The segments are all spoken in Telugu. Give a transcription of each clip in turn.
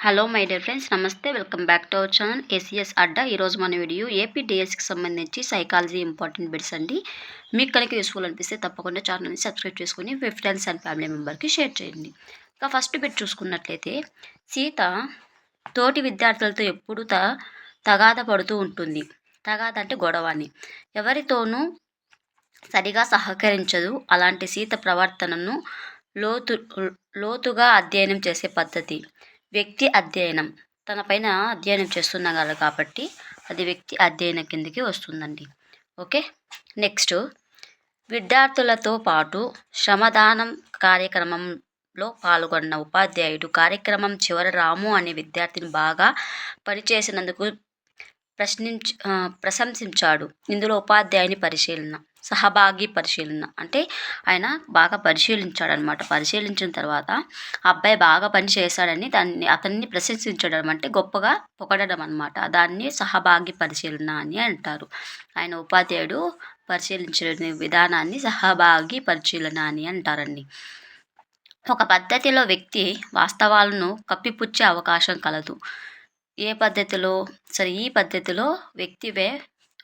హలో మై డియర్ ఫ్రెండ్స్, నమస్తే. Welcome back to our channel ACS Adda. ఈరోజు మన వీడియో ఏపీ డిఎస్సికి సంబంధించి సైకాలజీ ఇంపార్టెంట్ బిట్స్ అండి. మీకు కనుక యూస్ఫుల్ అనిపిస్తే తప్పకుండా ఛానల్ని సబ్స్క్రైబ్ చేసుకుని మీ ఫ్రెండ్స్ అండ్ ఫ్యామిలీ మెంబర్కి షేర్ చేయండి. ఇక ఫస్ట్ బిట్ చూసుకున్నట్లయితే, సీత తోటి విద్యార్థులతో ఎప్పుడు తగాద పడుతూ ఉంటుంది. తగాద అంటే గొడవ అని. ఎవరితోనూ సరిగా సహకరించదు. అలాంటి సీత ప్రవర్తనను లోతుగా అధ్యయనం చేసే పద్ధతి వ్యక్తి అధ్యయనం. తన పైన అధ్యయనం చేస్తున్నారు కాబట్టి అది వ్యక్తి అధ్యయనం కిందకి వస్తుందండి. ఓకే, నెక్స్ట్, విద్యార్థులతో పాటు శ్రమదానం కార్యక్రమంలో పాల్గొన్న ఉపాధ్యాయుడు కార్యక్రమం చివర రాము అనే విద్యార్థిని బాగా పనిచేసినందుకు ప్రశంసించాడు. ఇందులో ఉపాధ్యాయుని పరిశీలన, సహభాగి పరిశీలన అంటే ఆయన బాగా పరిశీలించాడనమాట. పరిశీలించిన తర్వాత అబ్బాయి బాగా పని చేశాడని అతన్ని ప్రశంసించడం అంటే గొప్పగా పొగడడం అనమాట. దాన్ని సహభాగి పరిశీలన అని అంటారు. ఆయన ఉపాధ్యాయుడు పరిశీలించిన విధానాన్ని సహభాగి పరిశీలన అని అంటారండి. ఒక పద్ధతిలో వ్యక్తి వాస్తవాలను కప్పిపుచ్చే అవకాశం కలదు. ఈ పద్ధతిలో వ్యక్తివే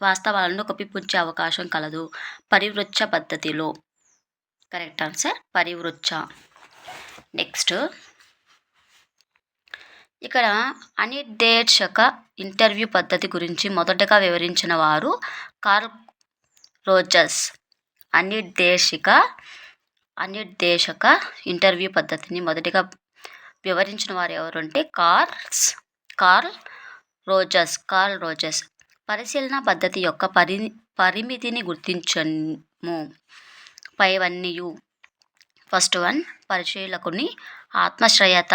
వాస్తవాలను కప్పిపుచ్చే అవకాశం కలదు. పరివృచ్చ పద్ధతిలో. Correct answer పరివృచ్చ. నెక్స్ట్, ఇక్కడ అనిర్దేశక ఇంటర్వ్యూ పద్ధతి గురించి మొదటగా వివరించిన వారు కార్ల్ రోజర్స్. అనిర్దేశక ఇంటర్వ్యూ పద్ధతిని మొదటిగా వివరించిన వారు ఎవరు అంటే కార్ల్ రోజర్స్. పరిశీలన పద్ధతి యొక్క పరిమితిని గుర్తించము. పైవన్నీయు. ఫస్ట్ వన్, పరిశీలకుని ఆత్మశ్రయత,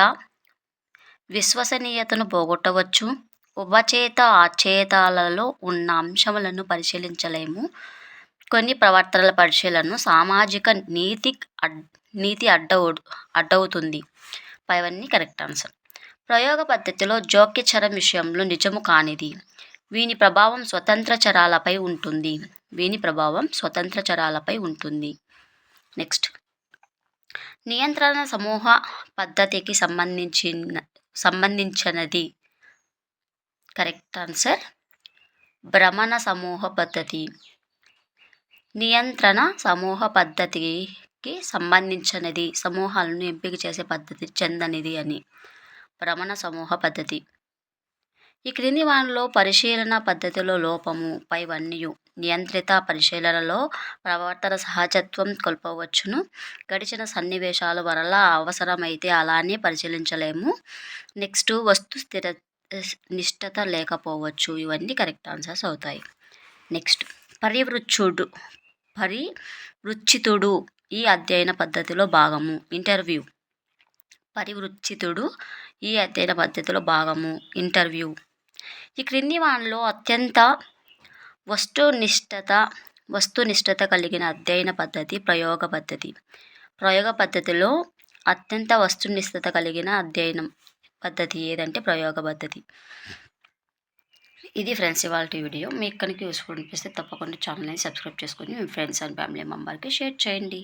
విశ్వసనీయతను పోగొట్టవచ్చు. ఉపచేత ఆచేతాలలో ఉన్న అంశములను పరిశీలించలేము. కొన్ని ప్రవర్తనల పరిశీలనను సామాజిక నీతి అడ్డవుతుంది. పైవన్నీ కరెక్ట్ ఆన్సర్. ప్రయోగ పద్ధతిలో జోక్యచరం విషయంలో నిజము కానిది. వీని ప్రభావం స్వతంత్ర చరాలపై ఉంటుంది. నెక్స్ట్, నియంత్రణ సమూహ పద్ధతికి సంబంధించినది. కరెక్ట్ ఆన్సర్ భ్రమణ సమూహ పద్ధతి. నియంత్రణ సమూహ పద్ధతికి సంబంధించినది, సమూహాలను ఎంపిక చేసే పద్ధతి చెందనిది అని. భ్రమణ సమూహ పద్ధతి. ఈ క్రింది వానిలో పరిశీలన పద్ధతిలో లోపము. పైవన్నీయు. నియంత్రిత పరిశీలనలో ప్రవర్తన సహజత్వం కోల్పోవచ్చును. గడిచిన సన్నివేశాల వల్ల అవసరమైతే అలానే పరిశీలించలేము. నెక్స్ట్, వస్తు నిష్టత లేకపోవచ్చు. ఇవన్నీ కరెక్ట్ ఆన్సర్స్ అవుతాయి. నెక్స్ట్, పరివృచ్చితుడు ఈ అధ్యయన పద్ధతిలో భాగము. ఇంటర్వ్యూ. పరివృచ్చితుడు ఈ అధ్యయన పద్ధతిలో భాగము. ఇంటర్వ్యూ. ఈ క్రింది వానిలో అత్యంత వస్తునిష్టత కలిగిన అధ్యయన పద్ధతి ప్రయోగ పద్ధతి. ప్రయోగ పద్ధతిలో అత్యంత వస్తునిష్టత కలిగిన అధ్యయనం పద్ధతి ఏదంటే ప్రయోగ పద్ధతి. ఇది ఫ్రెండ్స్ ఇవాల్టి వీడియో. మీకు కనుక యూస్ఫుల్ అనిపిస్తే తప్పకుండా ఛానల్ని సబ్స్క్రైబ్ చేసుకొని మీ ఫ్రెండ్స్ అండ్ ఫ్యామిలీ మెంబర్కి షేర్ చేయండి.